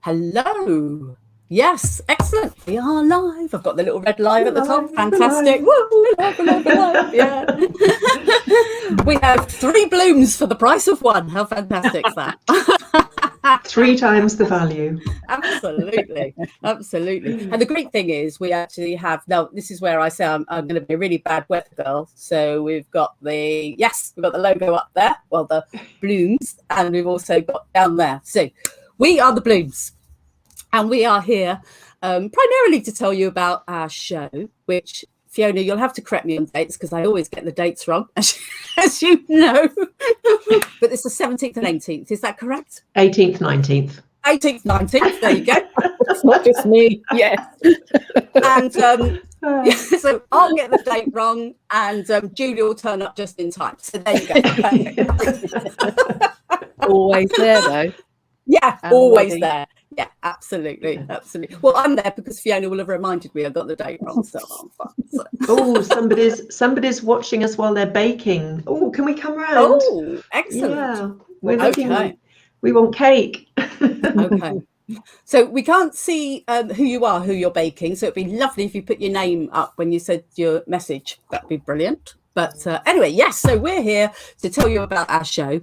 Hello. Yes, excellent. We are live. I've got the little red live at the top. Fantastic. Woo, live. Yeah. We have 3 Bloomz for the price of 1. How fantastic is that? 3 times the value. Absolutely. And the great thing is we actually have, now this is where I say I'm going to be a really bad weather girl. So we've got the logo up there, well, the Bloomz, and we've also got down there. So we are the Bloomz, and we are here primarily to tell you about our show, which, Fiona, you'll have to correct me on dates because I always get the dates wrong, as you know. But it's the 17th and 18th. Is that correct? 18th, 19th. 18th, 19th. There you go. It's not just me. Yes. And so I'll get the date wrong, and Julie will turn up just in time. So there you go. Always there, though. Yeah, always there. Yeah, absolutely. Well, I'm there because Fiona will have reminded me I got the date wrong, so I'm fine. So. Oh, somebody's watching us while they're baking. Oh, can we come round? Oh, excellent. Yeah, we're looking. Okay. We want cake. Okay. So we can't see who you're baking. So it'd be lovely if you put your name up when you said your message. That'd be brilliant. But anyway, yes, so we're here to tell you about our show,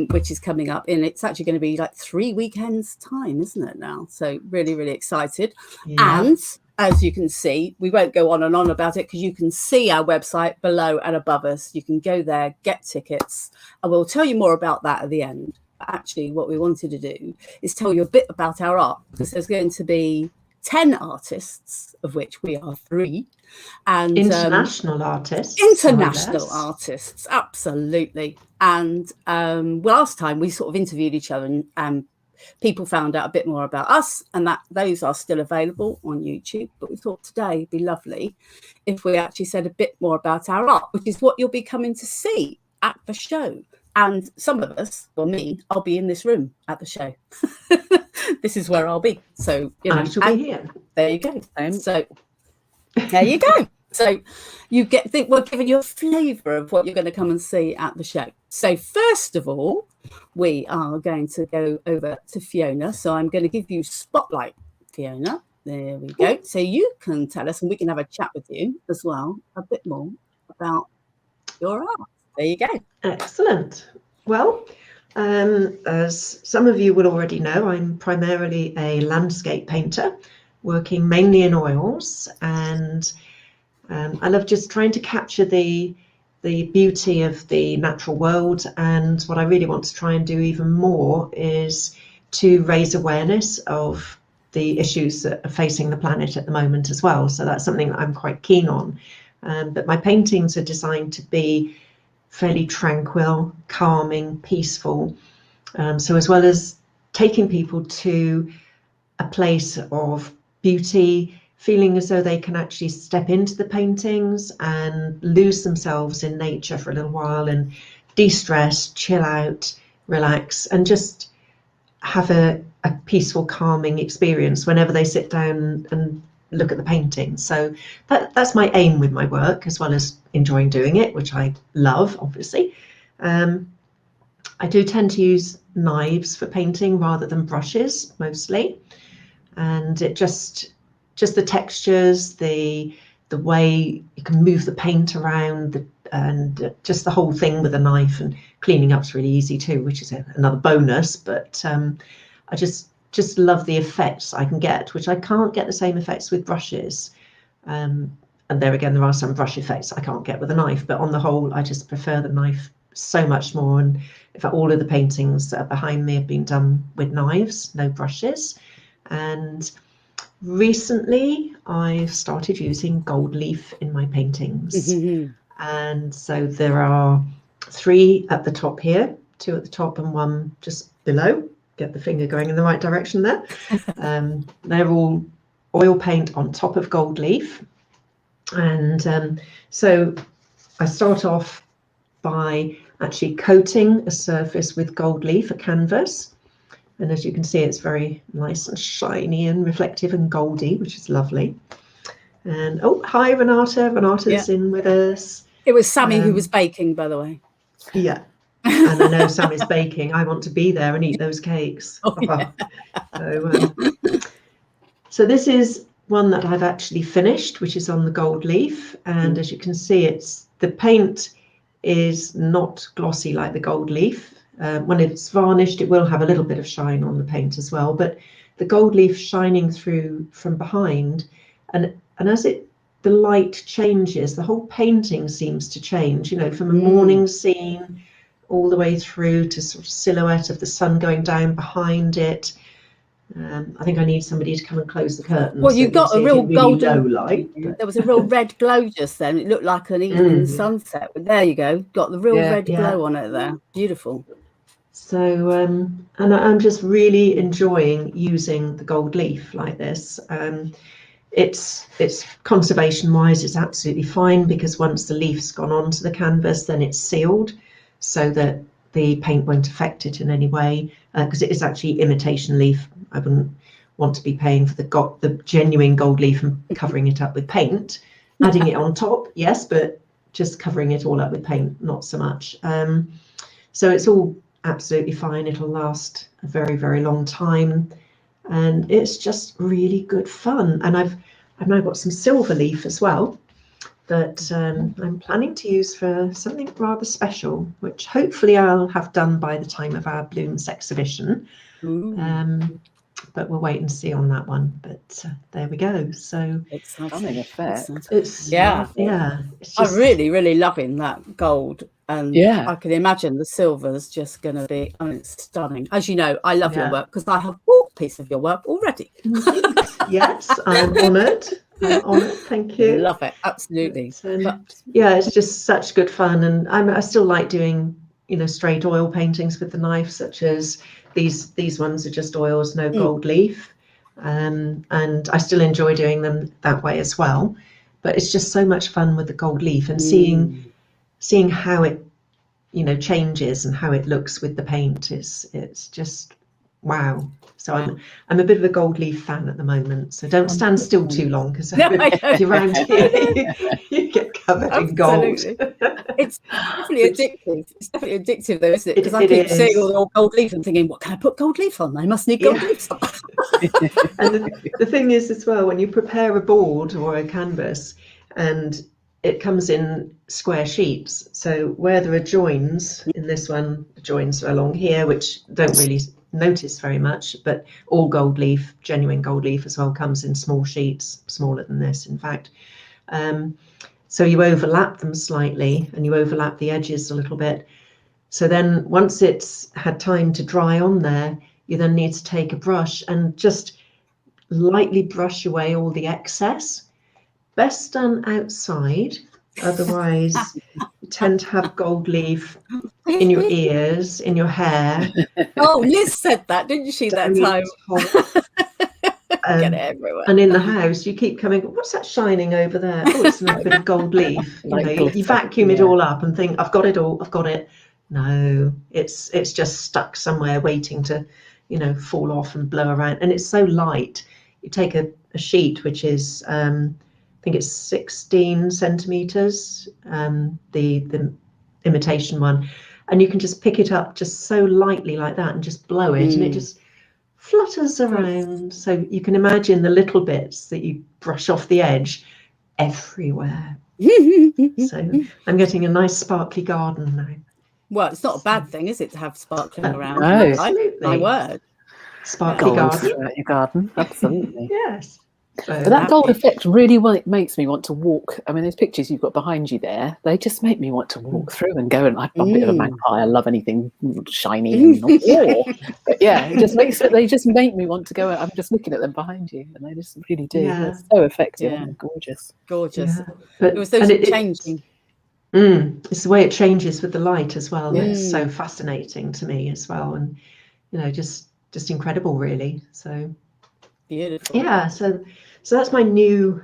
which is coming up. And it's actually going to be like 3 weekends time, isn't it now? So really, really excited. Yeah. And as you can see, we won't go on and on about it because you can see our website below and above us. You can go there, get tickets, and we'll tell you more about that at the end. But actually, what we wanted to do is tell you a bit about our art, because there's going to be 10 artists, of which we are 3. And international artists, absolutely. And last time we sort of interviewed each other, and people found out a bit more about us, and that those are still available on YouTube. But we thought today it'd be lovely if we actually said a bit more about our art, which is what you'll be coming to see at the show. And some of us, well, me, I'll be in this room at the show. This is where I'll be. So I shall be here. There you go. So there you go. So you we're giving you a flavour of what you're going to come and see at the show. So first of all, we are going to go over to Fiona. So I'm going to give you spotlight, Fiona. There we go. So you can tell us, and we can have a chat with you as well, a bit more about your art. There you go. Excellent. Well, as some of you will already know, I'm primarily a landscape painter, working mainly in oils, and I love just trying to capture the beauty of the natural world. And what I really want to try and do even more is to raise awareness of the issues that are facing the planet at the moment as well. So that's something that I'm quite keen on. But my paintings are designed to be fairly tranquil, calming, peaceful. So as well as taking people to a place of beauty, feeling as though they can actually step into the paintings and lose themselves in nature for a little while and de-stress, chill out, relax, and just have a peaceful, calming experience whenever they sit down and look at the painting. So that's my aim with my work, as well as enjoying doing it, which I love, obviously. I do tend to use knives for painting rather than brushes mostly, and it just the textures, the way you can move the paint around, and just the whole thing with a knife, and cleaning up's really easy too, which is another bonus. But I just love the effects I can get, which I can't get the same effects with brushes. And there again, there are some brush effects I can't get with a knife, but on the whole, I just prefer the knife so much more. And in fact, all of the paintings that are behind me have been done with knives, no brushes. And recently, I've started using gold leaf in my paintings. Mm-hmm. And so there are 3 at the top here, 2 at the top and 1 just below. Get the finger going in the right direction there. They're all oil paint on top of gold leaf. And so I start off by actually coating a surface with gold leaf, a canvas. And as you can see, it's very nice and shiny and reflective and goldy, which is lovely. And oh, hi, Renata. Renata's in with us. It was Sammy who was baking, by the way. Yeah. and I know Sam is baking, I want to be there and eat those cakes. Oh, yeah. So this is one that I've actually finished, which is on the gold leaf, and as you can see, the paint is not glossy like the gold leaf. When it's varnished, it will have a little bit of shine on the paint as well, but the gold leaf shining through from behind, and as the light changes, the whole painting seems to change, you know, from a morning scene all the way through to sort of silhouette of the sun going down behind it. I think I need somebody to come and close the curtains. Well, you got a real golden low light. There was a real red glow just then. It looked like an evening sunset. But there you go. Got the real red glow on it there. Beautiful. So, and I'm just really enjoying using the gold leaf like this. It's conservation wise, it's absolutely fine, because once the leaf's gone onto the canvas, then it's sealed so that the paint won't affect it in any way, because it is actually imitation leaf. I wouldn't want to be paying for the genuine gold leaf and covering it up with paint. Adding it on top, yes, but just covering it all up with paint, not so much. So it's all absolutely fine. It'll last a very, very long time, and it's just really good fun. And I've now got some silver leaf as well that I'm planning to use for something rather special, which hopefully I'll have done by the time of our Bloomz exhibition. But we'll wait and see on that one. But there we go. So Stunning effect. it's I'm really loving that gold, and I can imagine the silver's just going to be. I mean, it's stunning. As you know, I love your work because I have bought a piece of your work already. Yes, I'm honoured. Thank you. Love it, absolutely. Yeah, it's just such good fun, and I still like doing, you know, straight oil paintings with the knife, such as these ones are just oils, no gold leaf, and I still enjoy doing them that way as well. But it's just so much fun with the gold leaf, and seeing how it, you know, changes and how it looks with the paint. It's just wow. So I'm a bit of a gold leaf fan at the moment. So don't stand still too long, because if you're around here, you get covered in gold. It's definitely addictive. It's definitely addictive, though, isn't it? Because I keep seeing all the old gold leaf and thinking, what can I put gold leaf on? I must need gold leaf. And the thing is as well, when you prepare a board or a canvas, and it comes in square sheets. So where there are joins, in this one, the joins are along here, which don't really notice very much, but all gold leaf, genuine gold leaf as well, comes in small sheets, smaller than this, in fact. So you overlap them slightly, and you overlap the edges a little bit. So then once it's had time to dry on there, you then need to take a brush and just lightly brush away all the excess. Best done outside, otherwise you tend to have gold leaf in your ears, in your hair. Oh, Liz said that, didn't she, that time? Get it everywhere. And in the house, you keep coming, what's that shining over there? Oh, it's a bit of gold leaf. You vacuum it all up and think, I've got it all, I've got it. No, it's just stuck somewhere waiting to, you know, fall off and blow around. And it's so light. You take a sheet, which is, I think it's 16 centimeters, the imitation one, and you can just pick it up just so lightly like that and just blow it, and it just flutters around. So you can imagine the little bits that you brush off the edge everywhere. So I'm getting a nice sparkly garden now. Well, it's not a bad thing, is it, to have sparkling around? No, absolutely. My word. Sparkly garden. Your garden, absolutely. Yes. So but that gold effect really makes me want to walk. I mean, those pictures you've got behind you there, they just make me want to walk through and go. And I'm a bit of a magpie. I love anything shiny and raw. But yeah, they just make me want to go. I'm just looking at them behind you, and they just really do. Yeah. They're so effective and gorgeous. Yeah. But it was those changing. It's the way it changes with the light as well. It's so fascinating to me as well, and you know, just incredible, really. So beautiful. Yeah, so that's my new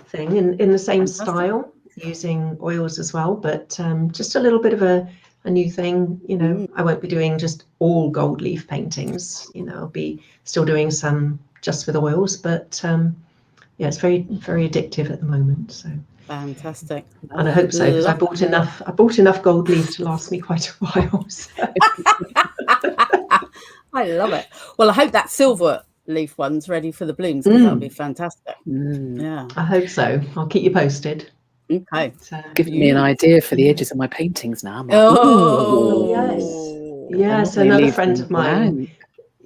thing in the same style, using oils as well, but just a little bit of a new thing. You know, I won't be doing just all gold leaf paintings. You know, I'll be still doing some just with oils, but yeah, it's very, very addictive at the moment. So Fantastic. And I hope so, because I bought enough gold leaf to last me quite a while. So. I love it. Well, I hope that silver leaf one's ready for the Bloomz, because that'll be fantastic. Yeah, I hope so. I'll keep you posted. Okay. Giving me an idea for the edges of my paintings now. Yes, another friend of mine.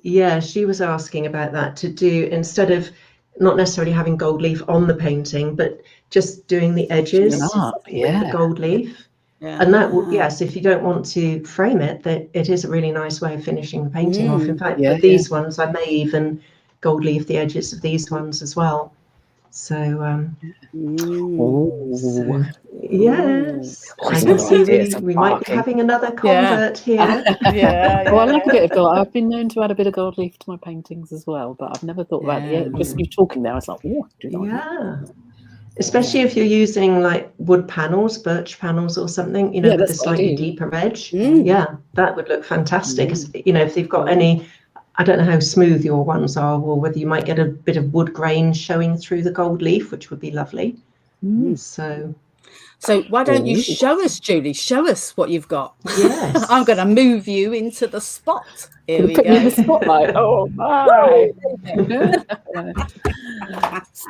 Yeah, she was asking about that, to do, instead of not necessarily having gold leaf on the painting, but just doing the edges with the gold leaf. Yeah. And that, yes, if you don't want to frame it, that it is a really nice way of finishing the painting off. In fact, with these ones, I may even gold leaf the edges of these ones as well. So, yes, I can see we might be having another convert here. Well, I like a bit of gold. I've been known to add a bit of gold leaf to my paintings as well, but I've never thought about it. Just you talking there, I was like, oh, do that. Especially if you're using like wood panels, birch panels or something, with a slightly deeper edge. Yeah, that would look fantastic. If they've got any, I don't know how smooth your ones are, or whether you might get a bit of wood grain showing through the gold leaf, which would be lovely. So why don't you show us, Julie? Show us what you've got. Yes. I'm going to move you into the spot. Here we put go. Me in the spotlight. Oh my!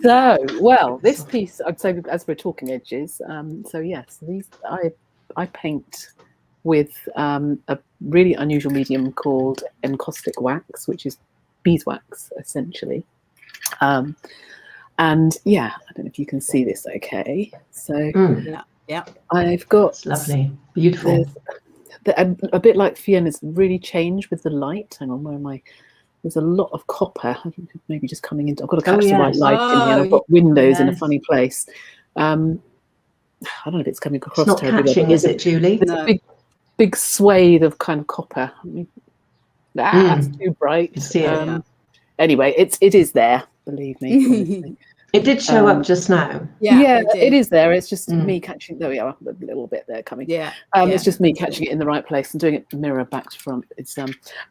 So, well, this piece, I'd say, as we're talking edges. So yes, these I paint with a really unusual medium called encaustic wax, which is beeswax essentially. And yeah, I don't know if you can see this okay. So I've got, it's lovely, beautiful. A bit like Fiona's, really changed with the light. Hang on, where am I? There's a lot of copper. I think maybe just coming into. I've got to catch the right light in here. I've got windows in a funny place. I don't know if it's coming across. It's not catching, is it, Julie? There's a big swathe of kind of copper. That's too bright. See it. Anyway, it is there. Believe me. It did show up just now. Yeah, it is there. It's just me catching. There we are, a little bit there coming. It's just me catching it in the right place and doing it mirror back to front. It's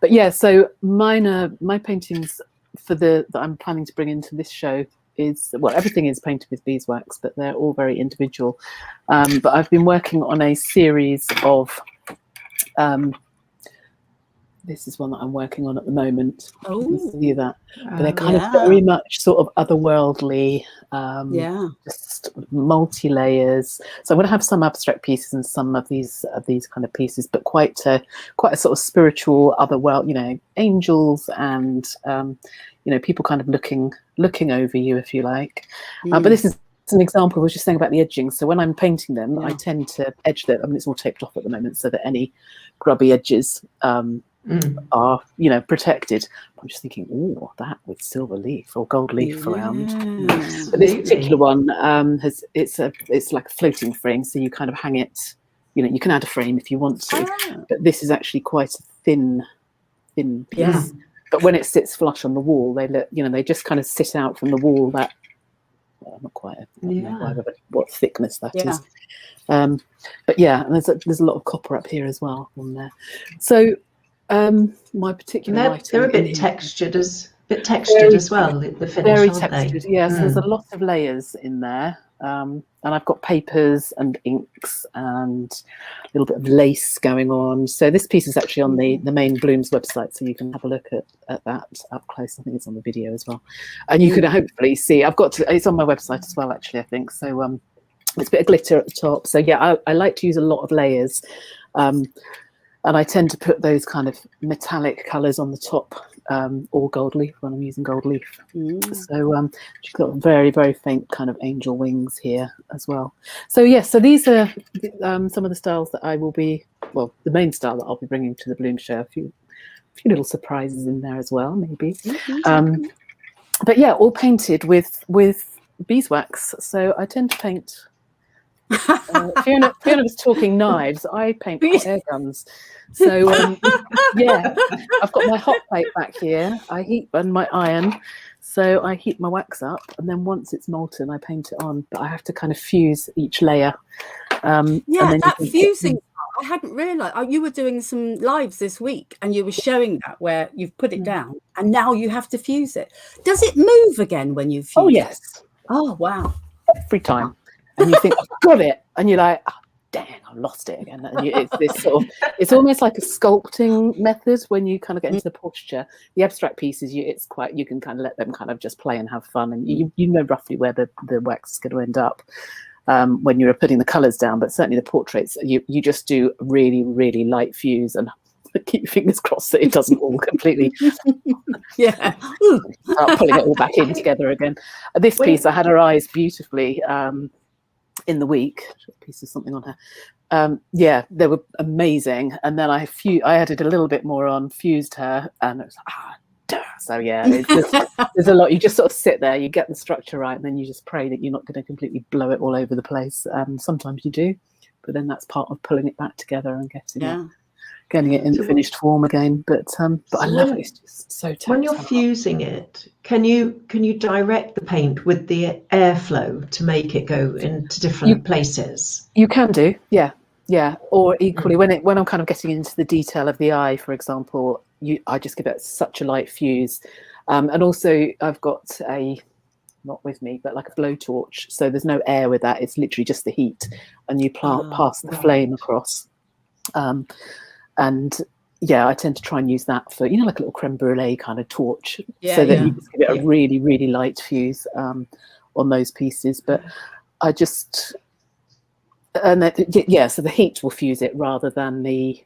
but yeah. So my paintings that I'm planning to bring into this show is, well, everything is painted with beeswax, but they're all very individual. But I've been working on a series of. This is one that I'm working on at the moment. You can see that. But they're kind of very much sort of otherworldly, just multi-layers. So I'm going to have some abstract pieces and some of these kind of pieces, but quite a sort of spiritual otherworld, angels and, people kind of looking over you, if you like. But this is an example. I was just saying about the edging. So when I'm painting them, I tend to edge them. I mean, it's all taped off at the moment so that any grubby edges are protected. I'm just thinking, that with silver leaf or gold leaf around. But this particular one it's like a floating frame, so you kind of hang it. You can add a frame if you want to, but this is actually quite a thin piece. But when it sits flush on the wall, they look, they just kind of sit out from the wall. That not quite. I don't know what thickness that is. But yeah, and there's a lot of copper up here as well on there. So. My particular they're a bit textured as well. The finish, very aren't textured. They? Yes, there's a lot of layers in there, and I've got papers and inks and a little bit of lace going on. So this piece is actually on the main Bloomz website, so you can have a look at that up close. I think it's on the video as well, and you can hopefully see. It's on my website as well, actually. I think so. It's a bit of glitter at the top. So yeah, I like to use a lot of layers. And I tend to put those kind of metallic colours on the top, or gold leaf when I'm using gold leaf. So she's got very, very faint kind of angel wings here as well. So yes, so these are some of the styles that I will be, well, the main style that I'll be bringing to the Bloomz show. A few little surprises in there as well, maybe. But yeah, all painted with beeswax. So I tend to paint. Fiona was talking knives. I paint hot air guns. So yeah, I've got my hot plate back here. I heat and my iron. So I heat my wax up, and then once it's molten, I paint it on. But I have to kind of fuse each layer. That fusing. I hadn't realised. You were doing some lives this week, and you were showing that where you've put it down, and now you have to fuse it. Does it move again when you fuse? Oh yes. Oh wow. Every time. and you think, I've got it, and you're like, oh, dang, I've lost it again. And it's this sort of, it's almost like a sculpting method when you kind of get into the posture. The abstract pieces, it's quite, you can kind of let them kind of just play and have fun, and you know roughly where the wax is going to end up when you're putting the colours down. But certainly the portraits, you just do really, really light fuse and keep your fingers crossed that it doesn't all completely start pulling it all back in together again. This piece, I had her eyes beautifully in the week. A piece of something on her. They were amazing. And then I added a little bit more on, fused her, and it was like, so yeah, it's just, there's a lot. You just sort of sit there, you get the structure right, and then you just pray that you're not going to completely blow it all over the place. Sometimes you do, but then that's part of pulling it back together and getting it in finished form again. But I love it. It's just so tactile. When you're fusing it, can you direct the paint with the airflow to make it go into different places? You can do, yeah. Or equally, when I'm kind of getting into the detail of the eye, for example, I just give it such a light fuse. And also, I've got not with me, but like a blowtorch. So there's no air with that. It's literally just the heat, and you pass the flame across. And I tend to try and use that for, like a little creme brulee kind of torch, so that you just give it a really, really light fuse on those pieces. But I just, so the heat will fuse it rather than the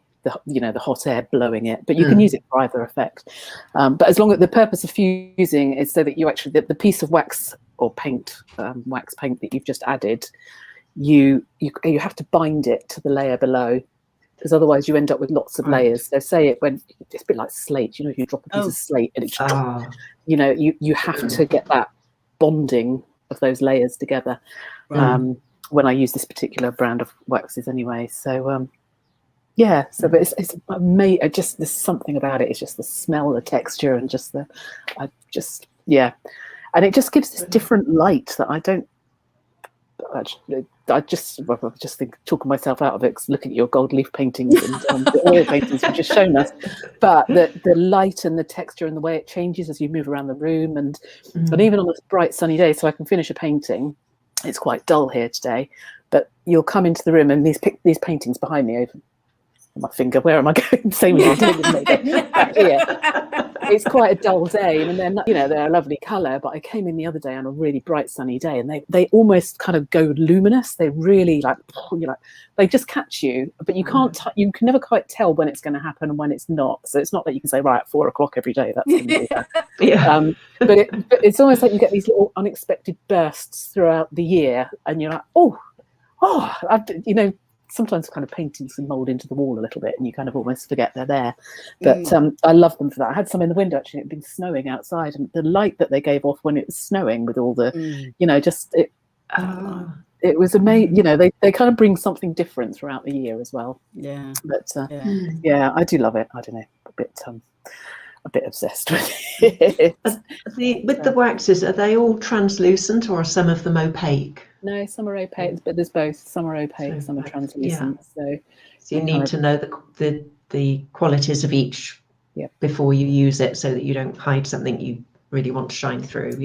hot air blowing it. But you can use it for either effect. But as long as the purpose of fusing is so that you actually, the piece of wax or paint, wax paint that you've just added, you have to bind it to the layer below, because otherwise you end up with lots of layers. So say it's a bit like slate, if you drop a piece of slate and it just, you have to get that bonding of those layers together. When I use this particular brand of waxes anyway. So but it's amazing. There's something about it. It's just the smell, the texture, and and it just gives this different light that I just think talking myself out of it, looking at your gold leaf paintings and the oil paintings you've just shown us. But the light and the texture and the way it changes as you move around the room, and even on a bright sunny day, so I can finish a painting. It's quite dull here today, but you'll come into the room and these paintings behind me over my finger. Where am I going? Same as I did back here. It's quite a dull day, and then they're a lovely colour. But I came in the other day on a really bright sunny day, and they almost kind of go luminous. They really they just catch you, but you can't. You can never quite tell when it's going to happen and when it's not. So it's not that you can say right at 4 o'clock every day. That's going to be that. But it's almost like you get these little unexpected bursts throughout the year, and you're like, sometimes kind of paintings can mould into the wall a little bit, and you kind of almost forget they're there. But I love them for that. I had some in the window actually. It'd been snowing outside, and the light that they gave off when it was snowing with all the, it was amazing. They kind of bring something different throughout the year as well. Yeah. But I do love it. I don't know, a bit obsessed with it. With the waxes, are they all translucent or are some of them opaque? No, some are opaque, but there's both. Some are opaque, some are translucent. So you need to know the qualities of each before you use it, so that you don't hide something you really want to shine through. So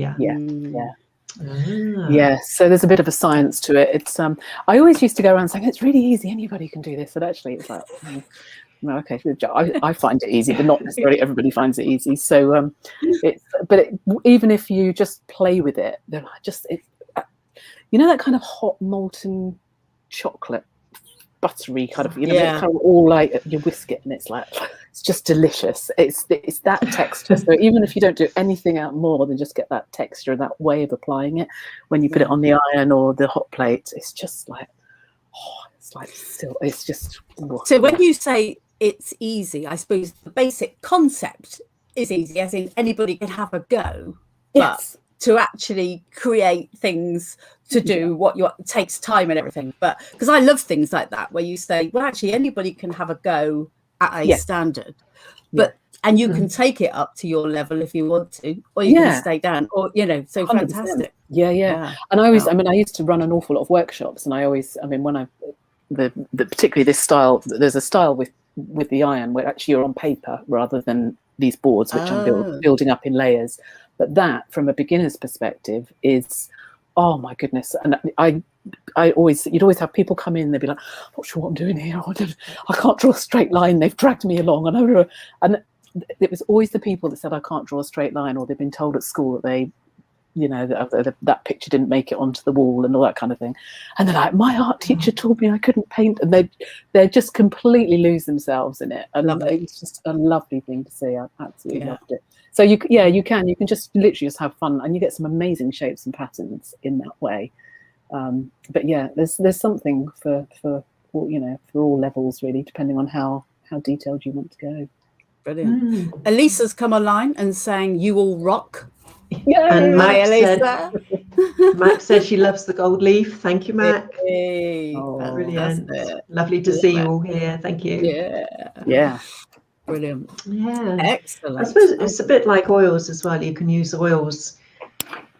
there's a bit of a science to it. It's I always used to go around saying it's really easy, anybody can do this, but actually it's like no, okay, good job. I find it easy, but not necessarily everybody finds it easy. So even if you just play with it, then that kind of hot molten chocolate, buttery kind of, kind of all like you whisk it, and it's just delicious. It's that texture. So even if you don't do anything out more than just get that texture, that way of applying it, when you put it on the iron or the hot plate, it's just like, it's just. So when you say it's easy, I suppose the basic concept is easy, as in anybody can have a go. Yes. But to actually create things to do what takes time and everything. But because I love things like that, where you say, well, actually anybody can have a go at a standard, but and you can take it up to your level if you want to, or you can stay down, or so 100%. Fantastic. Yeah. And I used to run an awful lot of workshops, and when particularly this style, there's a style with the iron where actually you're on paper rather than these boards which I'm building up in layers. But that, from a beginner's perspective, is, oh my goodness. And you'd always have people come in, they'd be like, I'm not sure what I'm doing here. I can't draw a straight line. They've dragged me along. And it was always the people that said, I can't draw a straight line, or they've been told at school that they, that picture didn't make it onto the wall and all that kind of thing. And they're like, my art teacher told me I couldn't paint. And they just completely lose themselves in it. And it's just a lovely thing to see. I absolutely loved it. So you can just literally just have fun, and you get some amazing shapes and patterns in that way. But yeah, there's something for all levels, really, depending on how detailed you want to go. Brilliant. Elisa's come online and saying, "You all rock." Yeah, and Elisa. Mac said she loves the gold leaf. Thank you, Mac. Hey, Brilliant. Lovely to see you all here. Thank you. Yeah. Brilliant. Yeah. Excellent. I suppose it's a bit like oils as well. You can use oils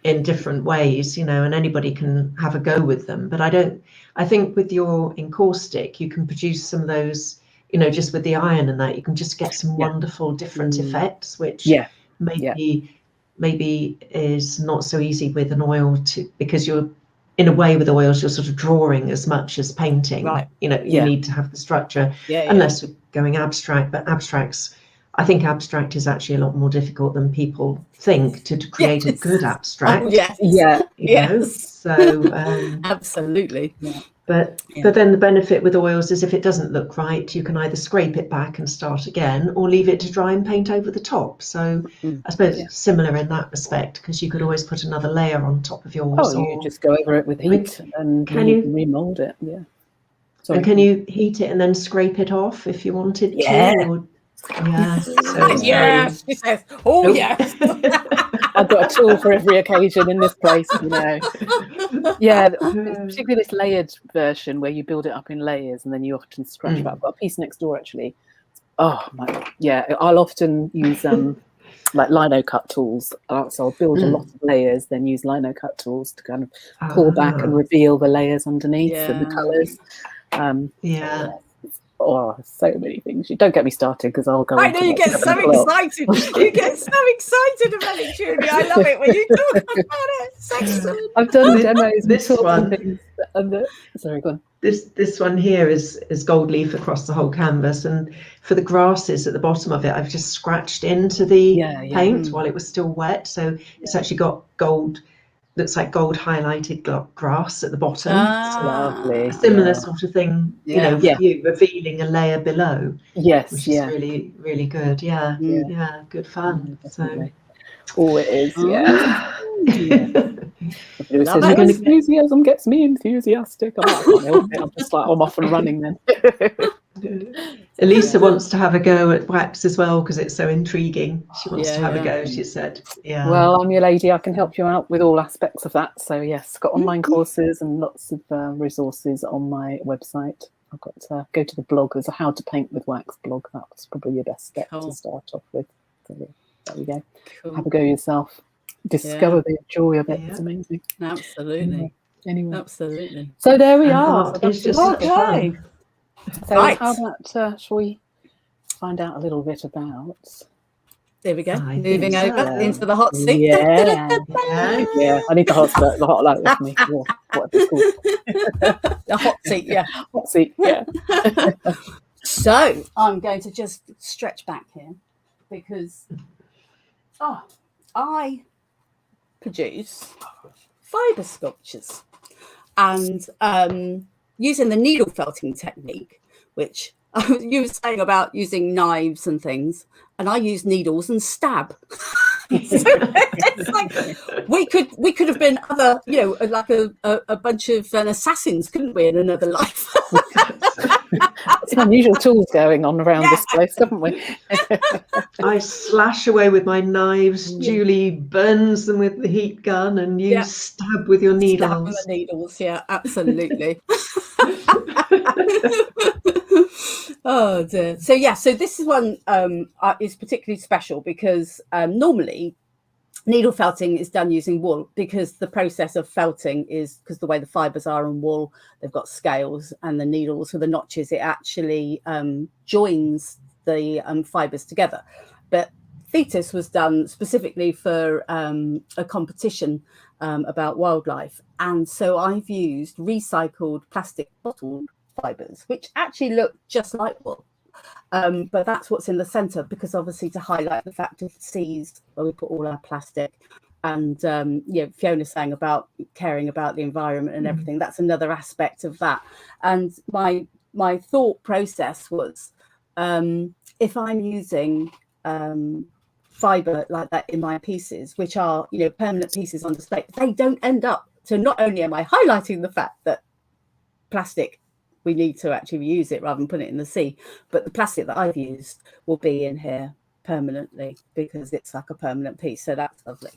in different ways, and anybody can have a go with them. But I think with your encaustic, you can produce some of those, just with the iron and that, you can just get some wonderful different effects, which maybe is not so easy with an oil because you're, in a way with oils, you're sort of drawing as much as painting. Right. You need to have the structure, unless we're going abstract. But I think abstract is actually a lot more difficult than people think to create a good abstract. Oh, yes. So absolutely. But then the benefit with oils is if it doesn't look right, you can either scrape it back and start again, or leave it to dry and paint over the top. So I suppose it's similar in that respect, because you could always put another layer on top of yours. Oh, you just go over it with heat and remold it. Yeah. Sorry. And can you heat it and then scrape it off if you wanted to? Or, yes, she says. Oh, yes. I've got a tool for every occasion in this place, Yeah, particularly this layered version where you build it up in layers and then you often scratch it. I've got a piece next door actually. Oh my, I'll often use like lino cut tools. So I'll build a lot of layers, then use lino cut tools to kind of pull back and reveal the layers underneath and the colours. Oh, so many things. You don't get me started because I'll go. I know you get so excited. You get so excited about it, Julie. I love it when you talk about it. It's excellent. I've done demos. This one. Sorry, go on. This one here is gold leaf across the whole canvas, and for the grasses at the bottom of it, I've just scratched into the paint while it was still wet. So it's actually got gold. Looks like gold highlighted grass at the bottom. Lovely. A similar sort of thing, for you, revealing a layer below. Yes, which is really, really good. Yeah, good fun. Oh, it is. Enthusiasm gets me enthusiastic. I'm just like, I'm off and running then. Elisa wants to have a go at wax as well because it's so intriguing. She wants to have a go, she said. Yeah. Well, I'm your lady. I can help you out with all aspects of that. So yes, got online courses and lots of resources on my website. I've got to go to the blog. There's a how to paint with wax blog. That's probably your best step to start off with. So there you go. Cool. Have a go yourself. Discover the joy of it. It's amazing. Absolutely. Anyway. Absolutely. So there we are. It's just fun. So how about shall we find out a little bit about? There we go. Moving over into the hot seat. Yeah. I need the hot light with me. What it's called. The hot seat. Hot seat. Yeah. So I'm going to just stretch back here because I produce fibre sculptures and using the needle felting technique, which you were saying about using knives and things, and I use needles and stab. So it's like we could have been other, like a bunch of assassins, couldn't we, in another life? Some unusual tools going on around this place, haven't we? I slash away with my knives. Julie burns them with the heat gun, and you stab with your needles. Stab with the needles, absolutely. Oh dear. So this is one is particularly special because normally needle felting is done using wool, because the process of felting is, because the way the fibres are on wool, they've got scales, and the needles with the notches, it actually joins the fibres together. But Thetis was done specifically for a competition about wildlife. And so I've used recycled plastic bottle fibres, which actually look just like wool. But that's what's in the centre, because obviously to highlight the fact of the seas where we put all our plastic. And Fiona saying about caring about the environment and everything, that's another aspect of that. And my thought process was, if I'm using fibre like that in my pieces, which are permanent pieces on display, they don't end up. So not only am I highlighting the fact that plastic, we need to actually reuse it rather than put it in the sea, but the plastic that I've used will be in here permanently because it's like a permanent piece. So that's lovely.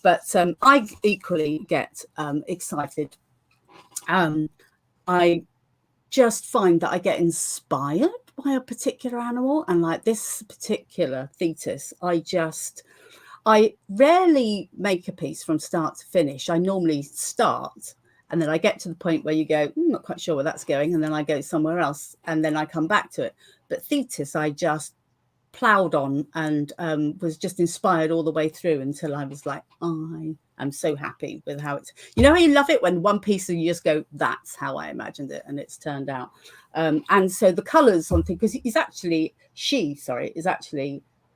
But I equally get excited. I just find that I get inspired by a particular animal, and like this particular Thetis, I rarely make a piece from start to finish. I normally start and then I get to the point where you go, not quite sure where that's going, and then I go somewhere else and then I come back to it. But Thetis, I just ploughed on and was just inspired all the way through until I was like, I'm so happy with how it's, how you love it when one piece and you just go, that's how I imagined it, and it's turned out. And so the colours on thing, because she is actually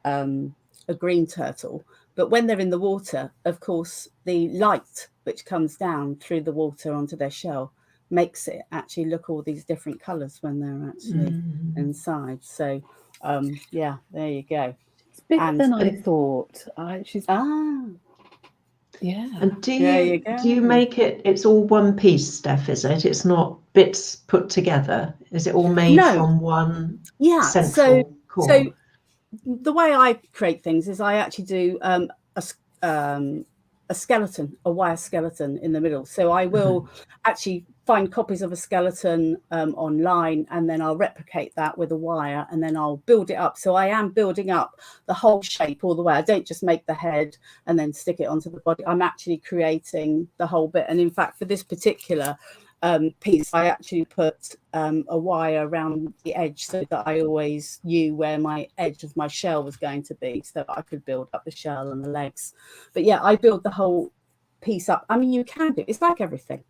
a green turtle, but when they're in the water, of course, the light which comes down through the water onto their shell makes it actually look all these different colours when they're actually inside. So there you go. It's bigger than I thought. Yeah. And do you make it? It's all one piece, Steph, is it? It's not bits put together. Is it all made from one central core? So the way I create things is I actually do a skeleton, a wire skeleton in the middle. So I will actually find copies of a skeleton online, and then I'll replicate that with a wire, and then I'll build it up. So I am building up the whole shape all the way. I don't just make the head and then stick it onto the body. I'm actually creating the whole bit. And in fact, for this particular piece, I actually put a wire around the edge so that I always knew where my edge of my shell was going to be, so that I could build up the shell and the legs. But yeah, I build the whole piece up. I mean, you can do, it's like everything.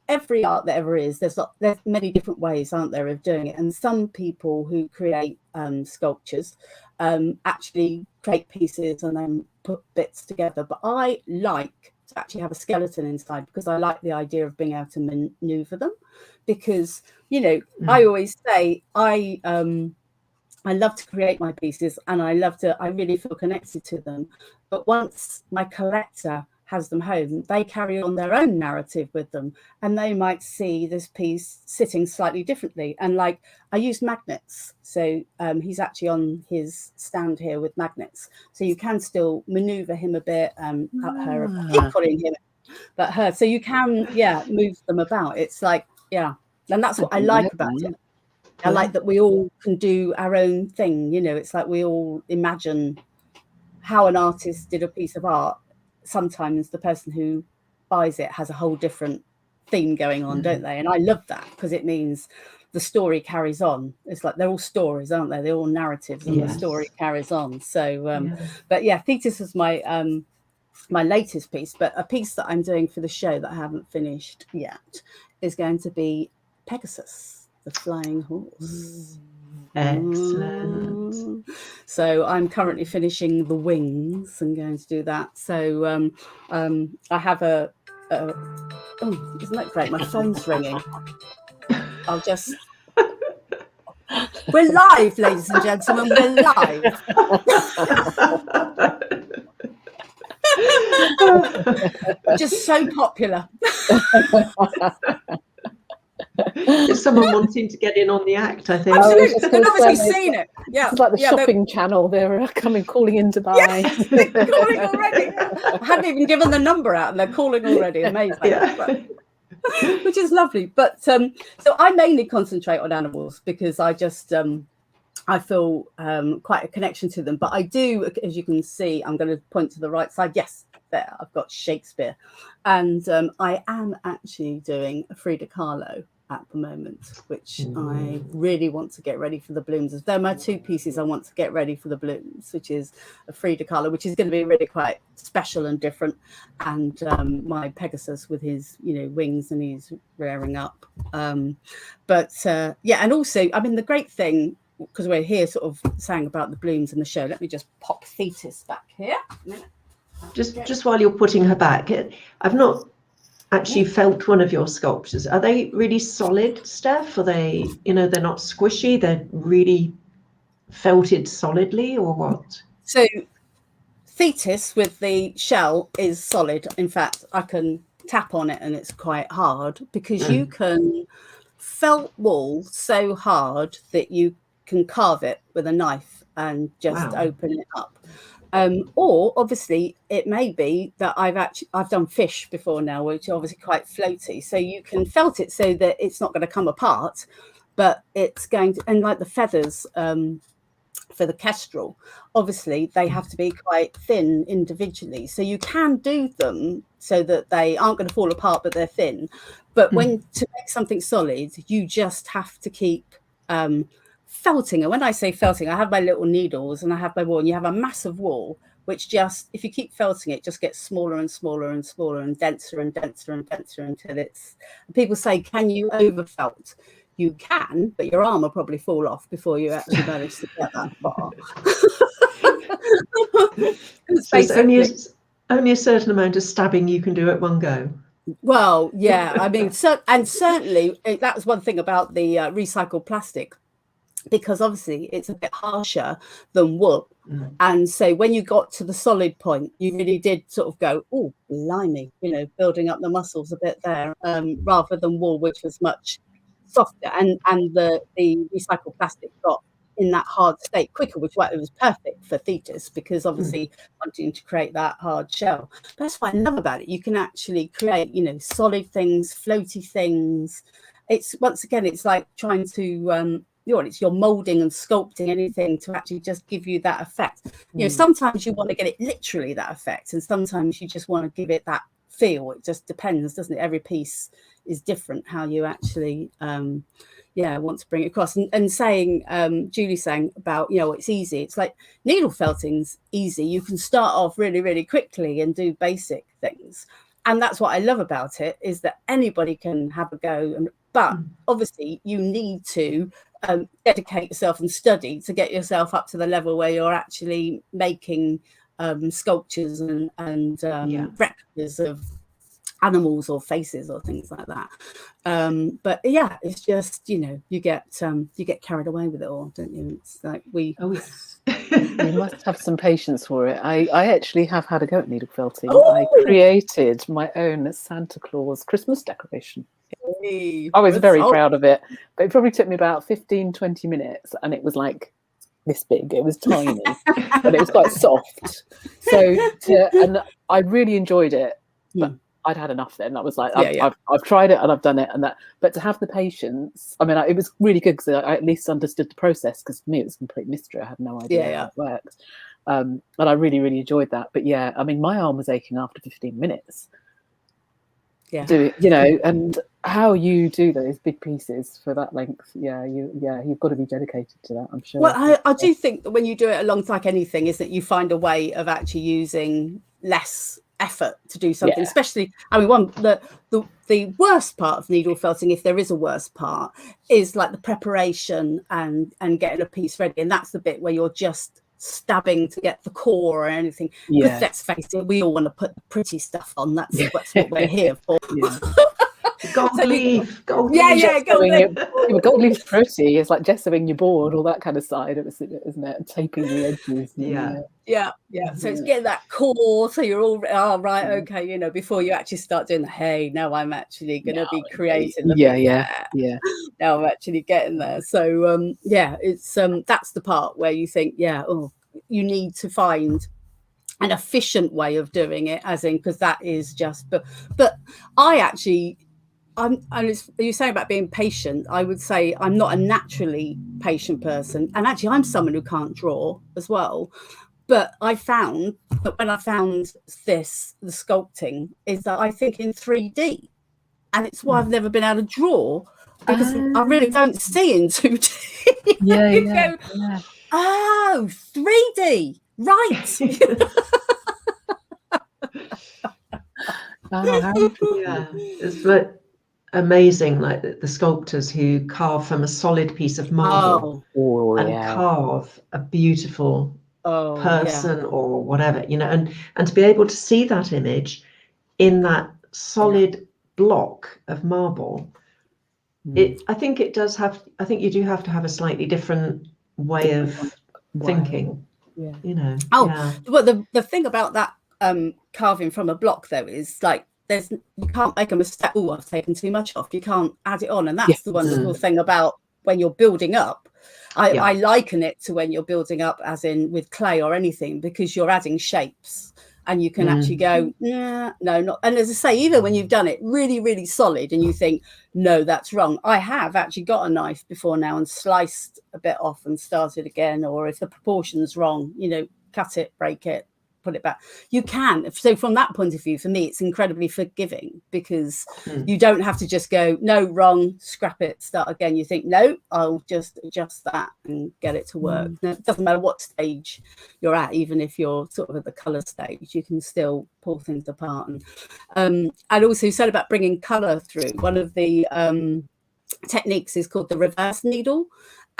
Every art that ever is, there's many different ways, aren't there, of doing it. And some people who create sculptures actually create pieces and then put bits together. But I like to actually have a skeleton inside, because I like the idea of being able to maneuver them, because I always say I love to create my pieces, and I really feel connected to them, but once my collector has them home, they carry on their own narrative with them, and they might see this piece sitting slightly differently. And like, I use magnets, so he's actually on his stand here with magnets, so you can still maneuver him a bit, keep putting him, but her, so you can move them about. It's like, and that's what I like about it. I like that we all can do our own thing. It's like we all imagine how an artist did a piece of art. Sometimes the person who buys it has a whole different theme going on, don't they? And I love that, because it means the story carries on. It's like they're all stories, aren't they? They're all narratives, and the story carries on. So, but yeah, Thetis was my my latest piece. But a piece that I'm doing for the show that I haven't finished yet is going to be Pegasus, the flying horse. Excellent. So I'm currently finishing the wings and going to do that. So I have a isn't that great? My phone's ringing. I'll just we're live, ladies and gentlemen, we're live. Just so popular. There's someone wanting to get in on the act, I think. Absolutely, they've obviously seen it. Yeah, it's like the shopping channel. They're calling in to buy. Yes, they're calling already. I hadn't even given the number out, and they're calling already. Amazing. Which is lovely. But so I mainly concentrate on animals, because I just I feel quite a connection to them. But I do, as you can see, I'm going to point to the right side. Yes, there, I've got Shakespeare. And I am actually doing a Frida Kahlo at the moment, which I really want to get ready for the Bloomz. They're my two pieces I want to get ready for the Bloomz, which is a Frida colour, which is going to be really quite special and different, and my Pegasus with his, wings, and he's rearing up. Yeah, and also, I mean, the great thing, because we're here sort of saying about the Bloomz and the show, let me just pop Thetis back here. Just while you're putting her back, I've not actually felt one of your sculptures. Are they really solid, Steph? Are they, they're not squishy, they're really felted solidly, or what? So Thetis with the shell is solid. In fact, I can tap on it and it's quite hard, because you can felt wool so hard that you can carve it with a knife and just open it up. Or obviously it may be that I've done fish before now, which are obviously quite floaty, so you can felt it so that it's not going to come apart, but it's going to, and like the feathers for the kestrel, obviously they have to be quite thin individually, so you can do them so that they aren't going to fall apart, but they're thin. But when to make something solid, you just have to keep felting. And when I say felting, I have my little needles and I have my wool, and you have a mass of wool, which just, if you keep felting it, just gets smaller and smaller and smaller and denser and denser and denser until it's, people say, can you over felt? You can, but your arm will probably fall off before you actually manage to get that far. So it's only a certain amount of stabbing you can do at one go. Well, yeah, I mean, and certainly that was one thing about the recycled plastic, because obviously it's a bit harsher than wool. And so when you got to the solid point, you really did sort of go, oh, blimey, building up the muscles a bit there, rather than wool, which was much softer, and the recycled plastic got in that hard state quicker, which it was perfect for Thetis, because obviously wanting to create that hard shell. But that's what I love about it. You can actually create, solid things, floaty things. It's, once again, it's like trying to it's you're molding and sculpting anything to actually just give you that effect. Sometimes you want to get it literally that effect, and sometimes you just want to give it that feel. It just depends, doesn't it? Every piece is different how you actually want to bring it across. And saying Julie saying about it's easy, it's like needle felting's easy. You can start off really, really quickly and do basic things, and that's what I love about it, is that anybody can have a go, but obviously you need to dedicate yourself and study to get yourself up to the level where you're actually making sculptures and replicas of animals or faces or things like that. But yeah, it's just you get carried away with it all, don't you? It's like we must have some patience for it. I actually have had a go at needle felting. Oh! I created my own Santa Claus Christmas decoration. Hey, I was very proud of it, but it probably took me about 15-20 minutes, and it was like this big. It was tiny, but it was quite soft. And I really enjoyed it, but I'd had enough then. I was like, I've tried it and I've done it, and that. But to have the patience, I mean, it was really good, because I at least understood the process, because for me it was a complete mystery. I had no idea how it worked, and I really, really enjoyed that. But yeah, I mean, my arm was aching after 15 minutes. And how you do those big pieces for that length, you've got to be dedicated to that, I'm sure. Well, I do think that when you do it alongside anything, is that you find a way of actually using less effort to do something, especially, I mean, the worst part of needle felting, if there is a worst part, is like the preparation and getting a piece ready, and that's the bit where you're just stabbing to get the core or anything. Because let's face it, we all want to put the pretty stuff on. That's what we're here for. Gold leaf. Gold leaf's pretty. It's like gessoing your board, all that kind of side of it, isn't it? And taping the edges. So it's getting that core, so you're all right, okay, before you actually start doing the, hey, now I'm actually going to be creating the now I'm actually getting there. So it's that's the part where you think you need to find an efficient way of doing it, as in, because that is just, but I actually, you're saying about being patient, I would say I'm not a naturally patient person, and actually I'm someone who can't draw as well. But I found that when I found the sculpting, is that I think in 3D, and it's why I've never been able to draw because I really don't see in 2D. Yeah. Oh, 3D, right. Yeah, it's like amazing, like the sculptors who carve from a solid piece of marble and carve a beautiful person or whatever, and to be able to see that image in that solid block of marble, I think you do have to have a slightly different way of thinking. Well, the thing about that carving from a block though is like you can't make a mistake. Oh, I've taken too much off. You can't add it on, and that's the wonderful thing about when you're building up. I liken it to when you're building up, as in with clay or anything, because you're adding shapes, and you can actually go, no, not. And as I say, even when you've done it really, really solid, and you think, no, that's wrong. I have actually got a knife before now and sliced a bit off and started again, or if the proportion's wrong, cut it, break it, put it back. You can. So from that point of view, for me, it's incredibly forgiving, because you don't have to just go, no, wrong, scrap it, start again. You think, no, I'll just adjust that and get it to work. Now, it doesn't matter what stage you're at, even if you're sort of at the colour stage, you can still pull things apart. And also you said about bringing colour through. One of the techniques is called the reverse needle.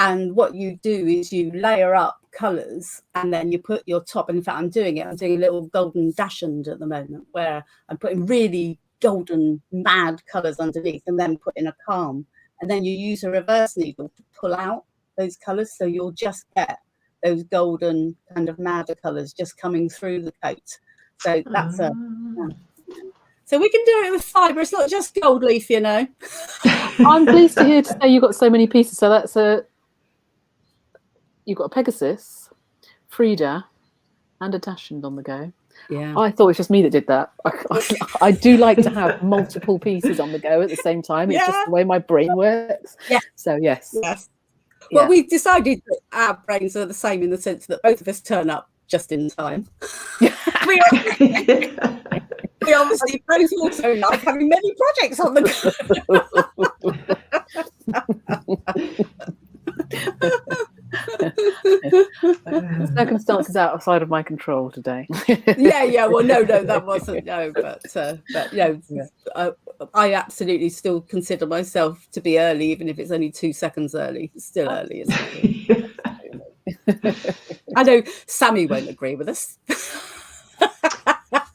And what you do is you layer up colours, and then you put your top. And in fact, I'm doing a little golden dachshund at the moment, where I'm putting really golden, mad colours underneath, and then put in a calm. And then you use a reverse needle to pull out those colours. So you'll just get those golden kind of madder colours just coming through the coat. So that's So we can do it with fibre. It's not just gold leaf, I'm pleased to hear to say you got so many pieces. So that's you've got a Pegasus, Frida, and a dachshund on the go. Yeah, I thought it was just me that did that. I do like to have multiple pieces on the go at the same time. It's just the way my brain works. Yeah. So yes. Well, we've decided that our brains are the same in the sense that both of us turn up just in time. We obviously both also like having many projects on the Circumstances outside of my control today. Well, no, that wasn't I absolutely still consider myself to be early, even if it's only 2 seconds early. It's still early, isn't it? I know Sammy won't agree with us.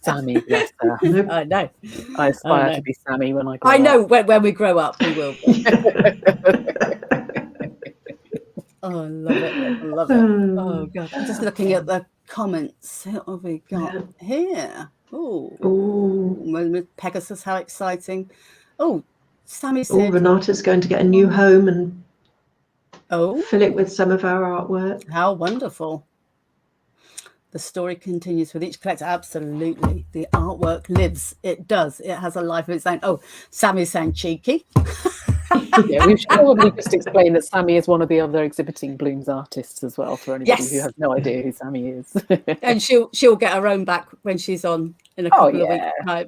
Sammy, bless her. I know. I aspire to be Sammy when I grow up. I know when we grow up, we will be. Oh, I love it. I love it. Oh, God. I'm just looking at the comments. What have we got here? Oh, with Pegasus, how exciting. Oh, Sammy said... Renata's going to get a new home and fill it with some of our artwork. How wonderful. The story continues with each collector. Absolutely. The artwork lives. It does. It has a life of its own. Oh, Sammy's saying cheeky. We should probably just explain that Sammy is one of the other exhibiting Bloomz artists as well, for anybody who has no idea who Sammy is. And she'll get her own back when she's on in a couple of weeks' time.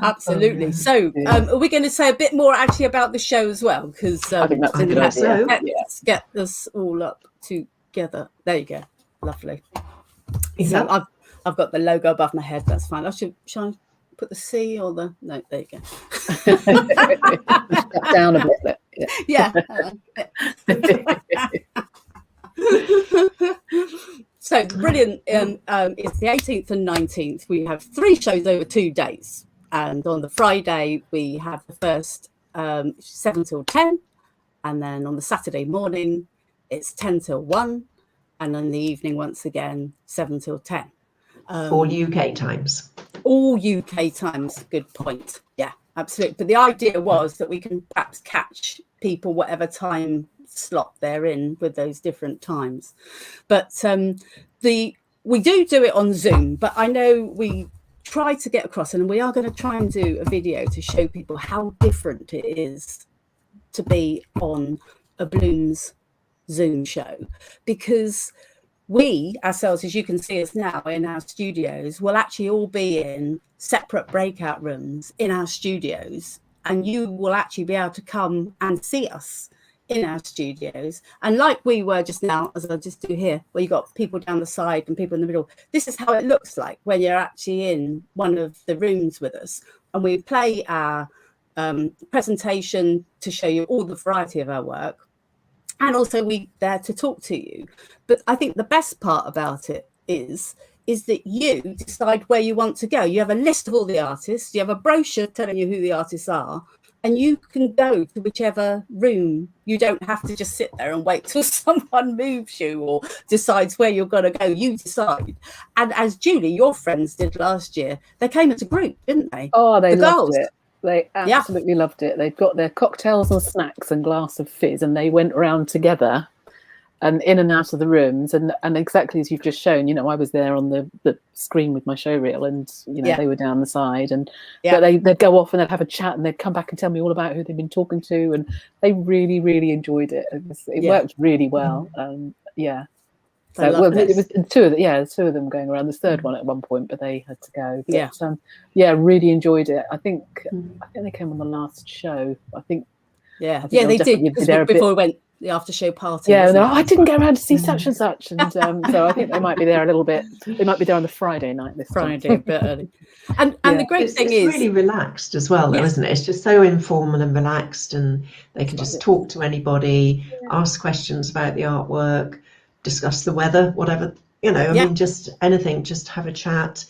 Absolutely. So are we going to say a bit more actually about the show as well? Because I think that's a good idea. Let's get us all up together. There you go. Lovely. Yeah. So I've got the logo above my head. That's fine. Shall I put the C or the... No, there you go. Down a bit. Yeah. So brilliant. It's the 18th and 19th. We have 3 shows over 2 days. And on the Friday, we have the first 7 till 10. And then on the Saturday morning, it's 10 till 1. And in the evening, once again, 7 till 10. All UK times. All UK times. Good point. Yeah, absolutely. But the idea was that we can perhaps catch people whatever time slot they're in with those different times. But we do it on Zoom. But I know we try to get across, and we are going to try and do a video to show people how different it is to be on a Bloomz Zoom show, because we ourselves, as you can see us now in our studios, will actually all be in separate breakout rooms in our studios, and you will actually be able to come and see us in our studios. And like we were just now, as I'll just do here, where you got people down the side and people in the middle, this is how it looks like when you're actually in one of the rooms with us, and we play our presentation to show you all the variety of our work, and also we there to talk to you. But I think the best part about it is that you decide where you want to go. You have a list of all the artists, you have a brochure telling you who the artists are, and you can go to whichever room. You don't have to just sit there and wait till someone moves you or decides where you're going to go. You decide. And as Julie, your friends did last year, they came as a group, didn't they? Oh, they loved girls. it. They absolutely loved it. They'd got their cocktails and snacks and glass of fizz, and they went around together and in and out of the rooms. And exactly as you've just shown, I was there on the screen with my show reel, and they were down the side. And but they'd go off and they'd have a chat, and they'd come back and tell me all about who they'd been talking to, and they really, really enjoyed it. It worked really well. So it was two of them going around. There's a third one at one point, but they had to go. But, really enjoyed it. I think they came on the last show. I think they did, before we went the after show party. I didn't go around to see such and such, and so I think they might be there a little bit. They might be there on the Friday night this time. A bit early. And the great thing is really relaxed as well, though, isn't it? It's just so informal and relaxed, and they can just talk to anybody, ask questions about the artwork, discuss the weather, whatever, I mean, just anything, just have a chat.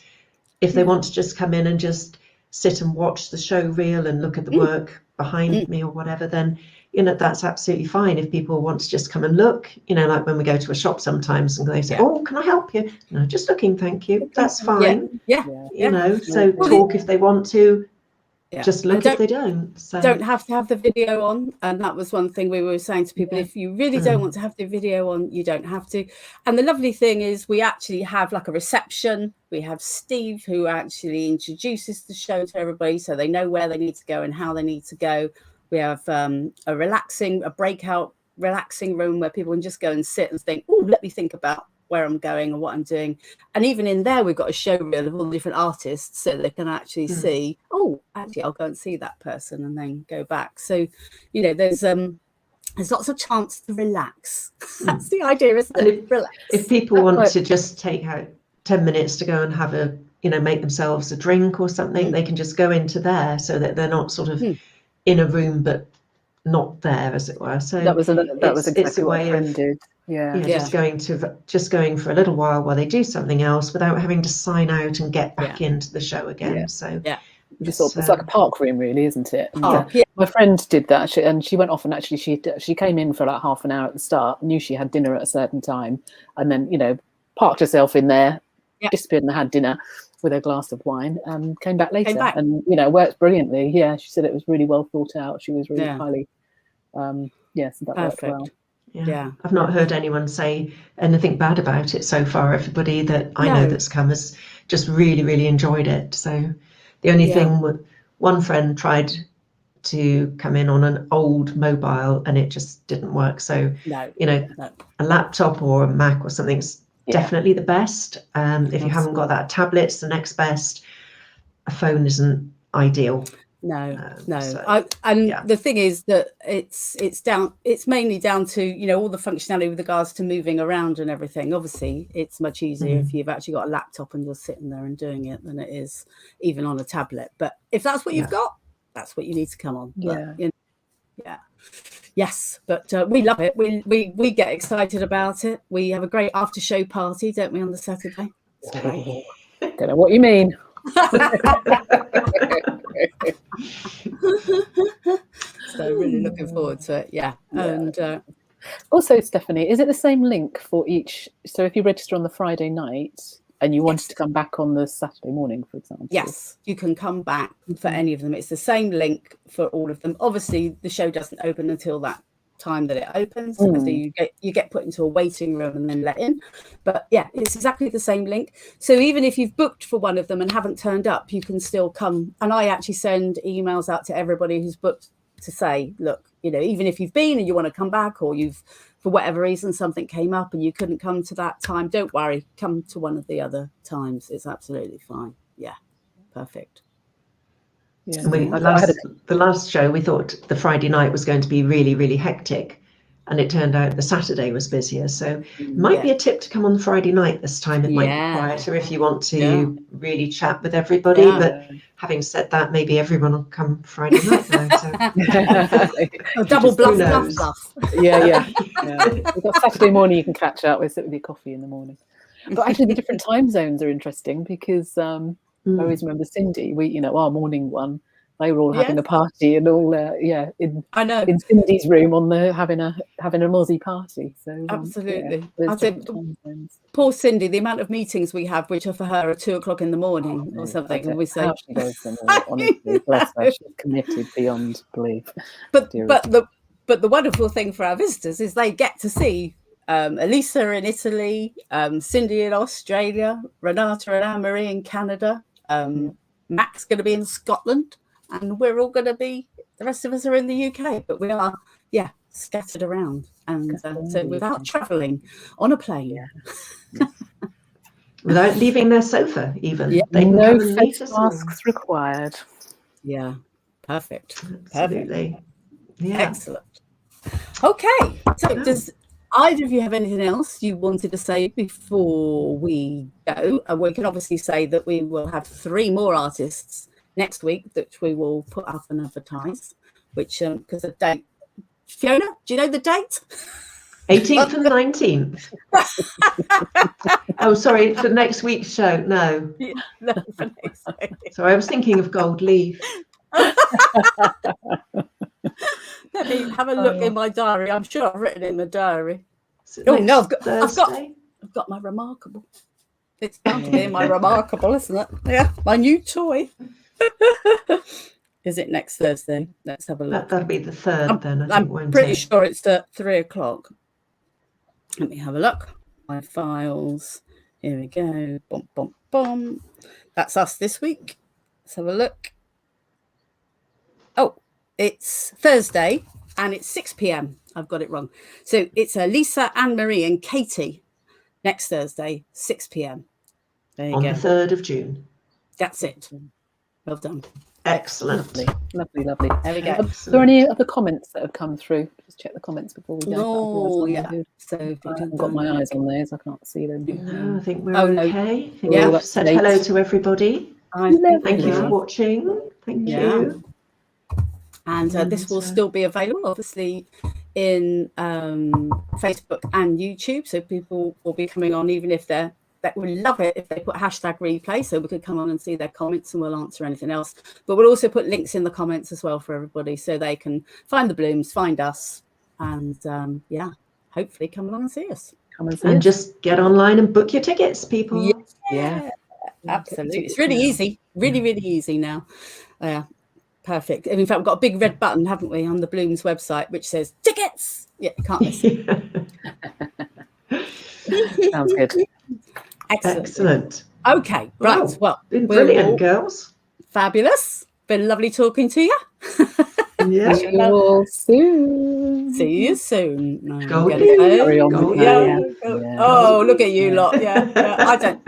If they want to just come in and just sit and watch the show reel and look at the work behind me or whatever, then that's absolutely fine. If people want to just come and look, like when we go to a shop sometimes and they say, oh, can I help you? No, just looking, thank you. That's fine. So talk if they want to. Just look if they don't. So. Don't have to have the video on. And that was one thing we were saying to people. If you really don't want to have the video on, you don't have to. And the lovely thing is we actually have like a reception. We have Steve who actually introduces the show to everybody so they know where they need to go and how they need to go. We have a breakout relaxing room where people can just go and sit and think, oh, let me think about where I'm going or what I'm doing. And even in there, we've got a show reel of all the different artists so they can actually see, oh, actually, I'll go and see that person and then go back. So, there's lots of chance to relax. That's the idea, isn't it? Relax. If people want to just take out 10 minutes to go and have make themselves a drink or something, they can just go into there so that they're not sort of in a room, but not there, as it were. So that was exactly what a friend did. Just going for a little while they do something else without having to sign out and get back into the show again. So it's like a park room, really, isn't it? My friend did that, and she went off and actually she came in for like half an hour at the start, knew she had dinner at a certain time, and then parked herself in there, disappeared and had dinner with a glass of wine, and came back later, and worked brilliantly. She said it was really well thought out. She was really highly so that worked well. I've not heard anyone say anything bad about it so far. Everybody that I know that's come has just really, really enjoyed it. So the only thing, one friend tried to come in on an old mobile and it just didn't work. So a laptop or a Mac or something's definitely the best. If you haven't got that, tablet's the next best. A phone isn't ideal. The thing is that it's mainly down to all the functionality with regards to moving around and everything. Obviously it's much easier if you've actually got a laptop and you're sitting there and doing it than it is even on a tablet. But if that's what you've got, that's what you need to come on. Yes, but we love it. We get excited about it. We have a great after show party, don't we, on the Saturday? Don't know what you mean. So really looking forward to it. And also, Stephanie, is it the same link for each? So if you register on the Friday night and you wanted to come back on the Saturday morning, for example, yes, you can come back for any of them. It's the same link for all of them. Obviously the show doesn't open until that time that it opens, so you get put into a waiting room and then let in, but it's exactly the same link. So even if you've booked for one of them and haven't turned up, you can still come. And I actually send emails out to everybody who's booked to say, look, even if you've been and you want to come back, or you've for whatever reason something came up and you couldn't come to that time, don't worry, come to one of the other times. It's absolutely fine. Yeah, perfect. Yeah, And the last show, we thought the Friday night was going to be really, really hectic, and it turned out the Saturday was busier. So might be a tip to come on Friday night this time. It might be quieter if you want to really chat with everybody. Yeah. But having said that, maybe everyone will come Friday night now. So. Double bluff. Yeah. We've got Saturday morning you can catch up with, sit with your coffee in the morning. But actually the different time zones are interesting because I always remember Cindy, our morning one, they were all having a party and all in Cindy's room on the having a Aussie party. So absolutely. I think poor Cindy, the amount of meetings we have which are for her at 2:00 in the morning or something, and we say how she does them all, honestly, bless her, she's committed beyond belief. But the wonderful thing for our visitors is they get to see Elisa in Italy, Cindy in Australia, Renata and Anne-Marie in Canada, Mac's going to be in Scotland, and we're all going to be, the rest of us are in the UK, but we are, scattered around. And so without travelling on a plane. Without leaving their sofa, even. They can no come and meet us masks required. Yeah, perfect. Absolutely. Perfect. Yeah. Excellent. Okay, so does either of you have anything else you wanted to say before we go? And we can obviously say that we will have 3 more artists next week that we will put up and advertise, which because the date, Fiona, do you know the date? 18th and 19th. Oh, sorry, for next week's show. No. No, for next week. Sorry, I was thinking of Gold Leaf. Let me have a look in my diary. I'm sure I've written it in the diary. Oh no, I've got my Remarkable. It's bound to be my Remarkable, isn't it? Yeah, my new toy. Is it next Thursday? Let's have a look. That'll be the 3rd then, I think. I'm pretty sure it's at 3:00. Let me have a look. My files. Here we go. Boom, boom, boom. That's us this week. Let's have a look. Oh, it's Thursday and it's 6 p.m. I've got it wrong. So it's Lisa, Anne-Marie and Katie next Thursday, 6 p.m. There you on go. On the 3rd of June. That's it. Well done. Excellent. Lovely. There we go. Are there any other comments that have come through? Just check the comments before we go. Oh, yeah. So I haven't got my eyes on those. I can't see them. No, I think we're okay. I think we've said late. Hello to everybody. Thank you for watching. Thank you. And this will still be available, obviously, in Facebook and YouTube. So people will be coming on, even if they would love it if they put #replay, so we could come on and see their comments and we'll answer anything else. But we'll also put links in the comments as well for everybody, so they can find the Bloomz, find us, and hopefully come along and see us. And just get online and book your tickets, people. Yeah, absolutely. It's really easy, really easy now. Perfect. And in fact, we've got a big red button, haven't we, on the Bloomz website, which says tickets. Yeah, can't miss it. Sounds good. Excellent. Okay, right. Well, been brilliant, girls. Fabulous. Been lovely talking to you. Yeah. See you all soon. See you soon. Go. Oh, look at you lot. Yeah. I don't.